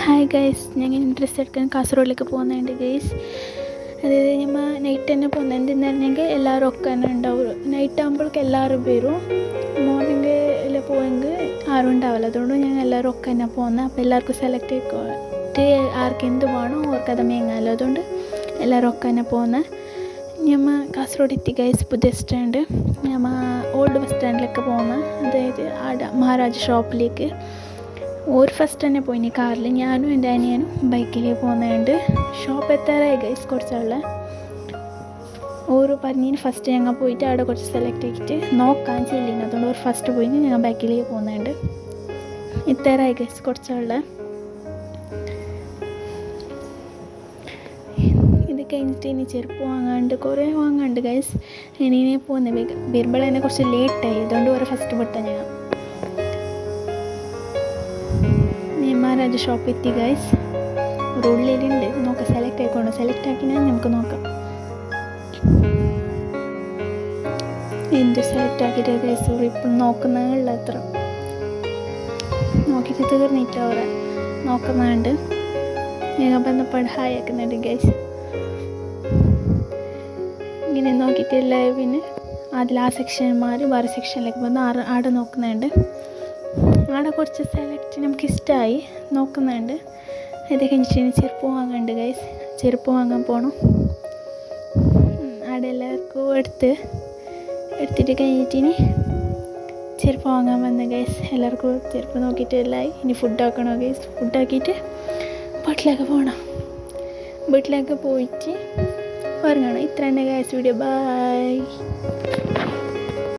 Hi guys, ഞങ്ങൾ dress എടുക്കാൻ കാസർഗോഡിലേക്ക് പോകുന്നുണ്ട് ഗൈസ്. അതായത് നമ്മൾ നൈറ്റ് തന്നെ പോകുന്നത്. എന്തെന്ന് പറഞ്ഞെങ്കിൽ എല്ലാവരും ഒക്കെ തന്നെ ഉണ്ടാവും. നൈറ്റ് ആകുമ്പോഴേക്ക് എല്ലാവരും വരും. മോർണിംഗ് എല്ലാം പോയെങ്കിൽ ആരും ഉണ്ടാവില്ല. അതുകൊണ്ട് ഞങ്ങൾ എല്ലാവരും ഒക്കെ തന്നെ പോകുന്നത്. അപ്പോൾ എല്ലാവർക്കും സെലക്ട് ചെയ്തിട്ട് ആർക്ക് എന്ത് വേണോ അവർക്കത് മേങ്ങാമല്ലോ. അതുകൊണ്ട് എല്ലാവരും ഒക്കെ തന്നെ പോകുന്നത്. ഞമ്മ കാസർഗോഡ് എത്തി ഗൈസ്. പുതിയ സ്റ്റാൻഡ് ഞമ്മ ഓൾഡ് ബസ് സ്റ്റാൻഡിലേക്ക് പോകുന്നത്. അതായത് ആടെ മഹാരാജ ഷോപ്പിലേക്ക് ഒരു ഫസ്റ്റ് തന്നെ പോയിനി കാറിൽ. ഞാനും എൻ്റെ അനിയനും ബൈക്കിൽ പോകുന്നുണ്ട്. ഷോപ്പ് എത്താറായി ഗൈസ്. കുറച്ചുള്ള ഒരു പറഞ്ഞിന് ഫസ്റ്റ് ഞങ്ങൾ പോയിട്ട് അവിടെ കുറച്ച് സെലക്ട് ആക്കിയിട്ട് നോക്കാൻ ചെല്ലിന്. അതുകൊണ്ട് ഒരു ഫസ്റ്റ് പോയിന് ഞങ്ങൾ ബൈക്കിലേക്ക് പോകുന്നുണ്ട്. എത്താറായി ഗൈസ്. കുറച്ചുള്ള ഇത് കഴിഞ്ഞിട്ട് ഇനി ചെരുപ്പ് വാങ്ങാണ്ട് കുറേ വാങ്ങാണ്ട് ഗൈസ്. ഇനി പോകുന്നത് വരുമ്പോൾ തന്നെ കുറച്ച് ലേറ്റായി. അതുകൊണ്ട് ഒരു ഫസ്റ്റ് പെട്ട ഞാൻ മഹാരാജ ഷോപ്പ് എത്തി ഗൈസ്. ഒരു ഉള്ളിലുണ്ട്. നോക്കാം, സെലക്ട് ആയിക്കോണം. സെലക്ട് ആക്കിയാൽ നമുക്ക് നോക്കാം എന്ത് സെലക്ട് ആക്കിയിട്ട് ഗൈസ്. ഇപ്പം നോക്കുന്നതിനുള്ള അത്ര നോക്കിയിട്ട് തീർന്നിട്ട് അവരെ നോക്കുന്നുണ്ട്. ഞങ്ങൾ ബന്ധപ്പെട്ട് ഹായ് ആക്കുന്നുണ്ട് ഗൈസ്. ഇങ്ങനെ നോക്കിയിട്ടില്ല. പിന്നെ അതിൽ ആ സെക്ഷൻ മാറി വേറെ സെക്ഷനിലേക്ക് വന്ന് ആടെ നോക്കുന്നുണ്ട്. ആടെ കുറച്ച് സെലക്ട് നമുക്ക് ഇഷ്ടമായി നോക്കുന്നുണ്ട്. ഇത് കഴിഞ്ഞിട്ട് ചെരുപ്പ് വാങ്ങുന്നുണ്ട് ഗൈസ്. ചെരുപ്പ് വാങ്ങാൻ പോകണം. ആടെ എല്ലാവർക്കും എടുത്തിട്ട് കഴിഞ്ഞിട്ട് ഇനി ചെരുപ്പ് വാങ്ങാൻ വന്ന ഗൈസ്. എല്ലാവർക്കും ചെരുപ്പ് നോക്കിയിട്ട് എല്ലായി. ഇനി ഫുഡ് ആക്കണോ ഗൈസ്. ഫുഡ് ആക്കിയിട്ട് വീട്ടിലേക്ക് പോകണം. വീട്ടിലേക്ക് പോയിട്ട് ഉറങ്ങണം. ഇത്ര തന്നെ ഗൈസ് വീഡിയോ. ബൈ.